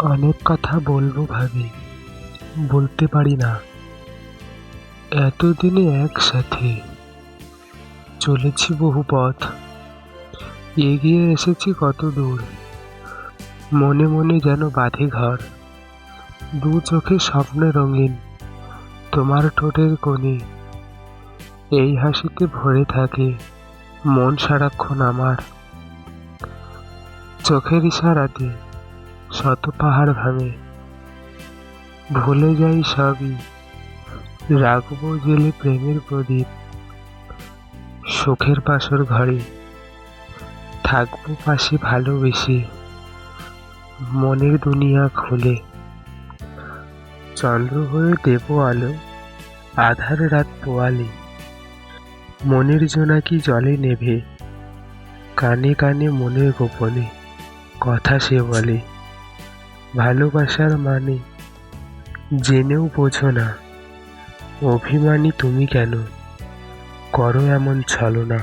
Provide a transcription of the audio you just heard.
অনেক কথা বলবো ভাবি, বলতে পারি না। এতদিনে একসাথে চলেছি বহু পথ, এগিয়ে এসেছি কত দূর। মনে মনে যেন বাঁধে ঘর, দু চোখে স্বপ্নে রঙিন, তোমার ঠোঁটের কোণে। এই হাসিতে ভরে থাকে মন সারাক্ষণ আমার। চোখের ইশারাতে শত পাহাড় ভাঙে, ভুলে যাই সবই, রাখবো জেলে প্রেমের প্রদীপ। সুখের পাশর ঘরে থাকবো পাশে ভালোবেসে, মনের দুনিয়া খুলে। চন্দ্র হয়ে দেব আলো, আধার রাত পোয়ালে। মনের জোনাকি জলে নেভে, কানে কানে মনের গোপনে কথা সে বলে। ভালোবাসার মানে জেনেও বোঝো না, অভিমানী তুমি কেন করো এমন ছলনা।